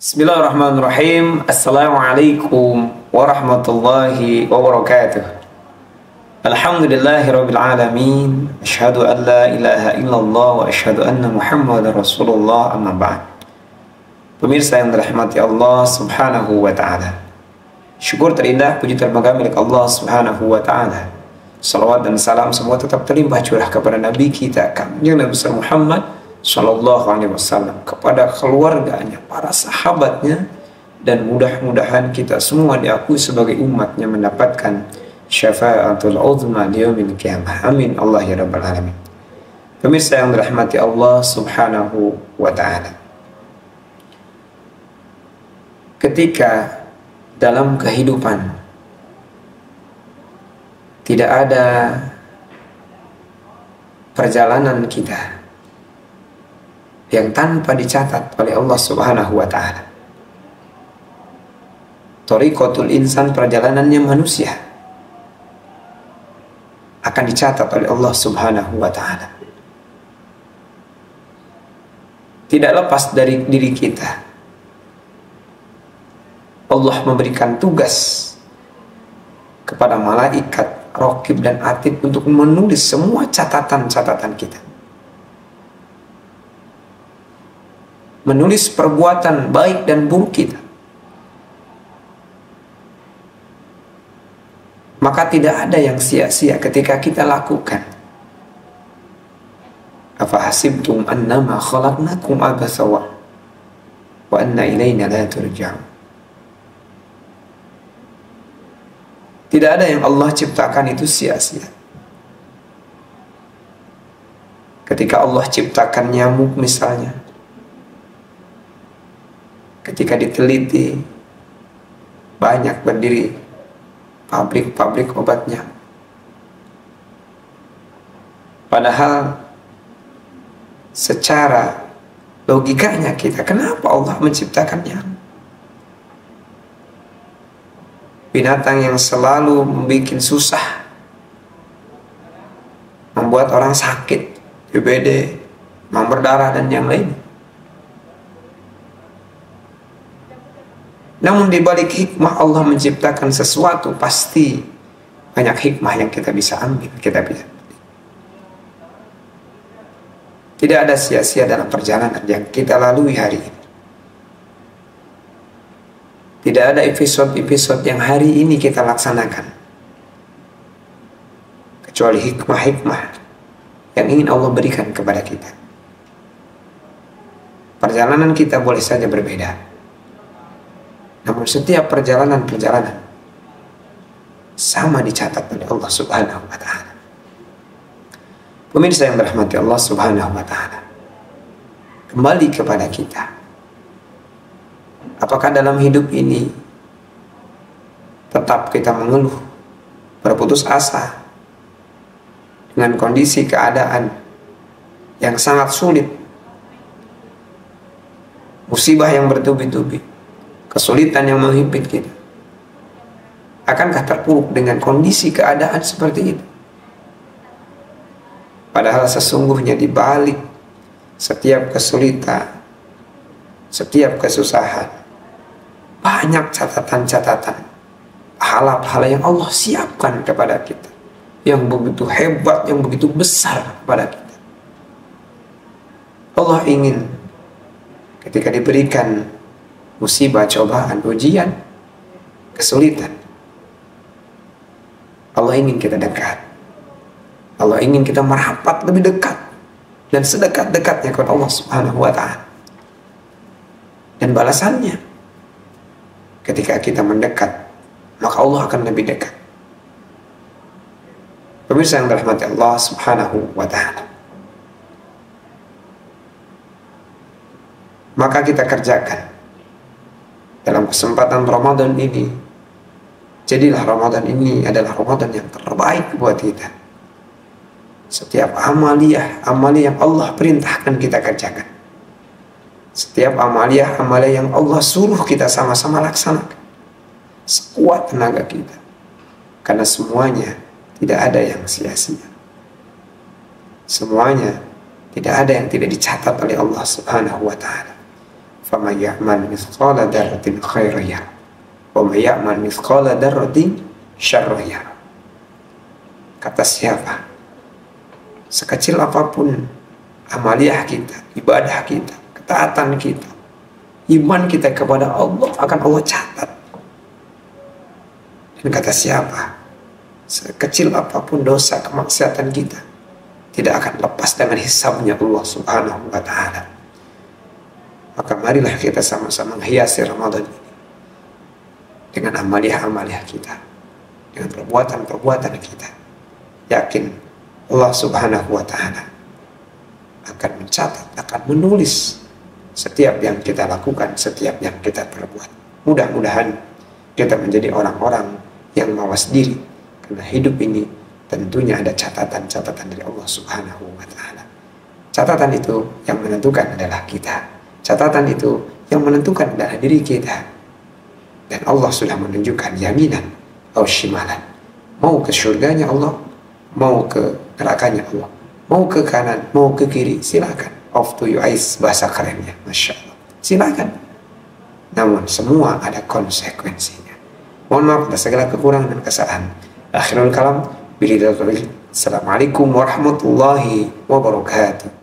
Bismillahirrahmanirrahim. Assalamualaikum warahmatullahi wabarakatuh. Alhamdulillahirabbil alamin. Asyhadu an la ilaha illallah wa asyhadu anna Muhammadar Rasulullah, amma ba'd. Pemirsa yang dirahmati Allah Subhanahu wa taala. Syukur terindah, puji terbangga milik Allah Subhanahu wa taala. Salawat dan salam semua tetap terlimpah curah kepada Nabi kita Kanjeng Nabi Muhammad Sallallahu Alaihi Wasallam, kepada keluarganya, para sahabatnya, dan mudah-mudahan kita semua diakui sebagai umatnya mendapatkan syafaatul uzma di yaumil qiyamah. Amin Allah ya rabbal alamin. Pemirsa yang dirahmati Allah Subhanahu wa taala, ketika dalam kehidupan tidak ada perjalanan kita yang tanpa dicatat oleh Allah Subhanahu wa taala. Thariqatul insan, perjalanannya manusia, akan dicatat oleh Allah Subhanahu wa taala. Tidak lepas dari diri kita. Allah memberikan tugas kepada malaikat Raqib dan Atid untuk menulis semua catatan-catatan kita, menulis perbuatan baik dan buruk kita. Maka tidak ada yang sia-sia ketika kita lakukan. Afa hasibtum annama khalaqnakum abatha wa anna ilaina la turja'un. Tidak ada yang Allah ciptakan itu sia-sia. Ketika Allah ciptakan nyamuk misalnya, ketika diteliti, banyak berdiri pabrik-pabrik obat nyamuk. Padahal secara logikanya kita, kenapa Allah menciptakan nyamuk? Binatang yang selalu membuat susah, membuat orang sakit, DBD, demam berdarah, dan yang lain. Namun di balik hikmah Allah menciptakan sesuatu, pasti banyak hikmah yang kita bisa ambil, kita bisa. Tidak ada sia-sia dalam perjalanan yang kita lalui hari ini. Tidak ada episode-episode yang hari ini kita laksanakan, kecuali hikmah-hikmah yang ingin Allah berikan kepada kita. Perjalanan kita boleh saja berbeda, namun setiap perjalanan sama dicatat oleh Allah Subhanahu wa taala. Pemirsa yang dirahmati Allah Subhanahu wa taala, kembali kepada kita. Apakah dalam hidup ini tetap kita mengeluh, berputus asa dengan kondisi keadaan yang sangat sulit, musibah yang bertubi-tubi, kesulitan yang menghimpit kita? Akankah terpuruk dengan kondisi keadaan seperti itu? Padahal sesungguhnya di balik setiap kesulitan, setiap kesusahan, banyak catatan-catatan, pahala-pahala yang Allah siapkan kepada kita, yang begitu hebat, yang begitu besar kepada kita. Allah ingin ketika diberikan musibah, cobaan, ujian, kesulitan, Allah ingin kita dekat. Allah ingin kita merapat lebih dekat dan sedekat-dekatnya kepada Allah Subhanahu wa taala. Dan balasannya, ketika kita mendekat, maka Allah akan lebih dekat. Pemirsa yang dirahmati Allah Subhanahu wa taala, maka kita kerjakan dalam kesempatan Ramadan ini. Jadilah Ramadan ini adalah Ramadan yang terbaik buat kita. Setiap amaliyah yang Allah perintahkan kita kerjakan. Setiap amaliyah yang Allah suruh kita sama-sama laksanakan, sekuat tenaga kita. Karena semuanya tidak ada yang sia-sia. Semuanya tidak ada yang tidak dicatat oleh Allah Subhanahu wa taala. faman ya'mal mithqala dzarratin khairan yarah wa may ya'mal mithqala dzarratin syarran yarah. Kata siapa? Sekecil apapun amaliyah kita, ibadah kita, ketaatan kita, iman kita kepada Allah akan Allah catat. Dan kata siapa? Sekecil apapun dosa kemaksiatan kita tidak akan lepas dengan hisabnya Allah Subhanahu wa ta'ala. Maka marilah kita sama-sama menghiasi Ramadan ini dengan amaliyah-amaliyah kita, dengan perbuatan-perbuatan kita. Yakin Allah Subhanahu wa ta'ala akan mencatat, akan menulis setiap yang kita lakukan, setiap yang kita perbuat. Mudah-mudahan kita menjadi orang-orang yang mawas diri, karena hidup ini tentunya ada catatan-catatan dari Allah Subhanahu wa ta'ala. Catatan itu yang menentukan adalah kita. Catatan itu yang menentukan adalah diri kita. Dan Allah sudah menunjukkan yaminan atau shimalan. Mau ke surganya Allah, mau ke nerakanya Allah, mau ke kanan, mau ke kiri, silakan. Off to you eyes, bahasa kerennya, Masya Allah. Silakan. Namun semua ada konsekuensinya. Mohon maaf atas segala kekurangan dan kesalahan. Akhirul kalam, Assalamualaikum warahmatullahi wabarakatuh.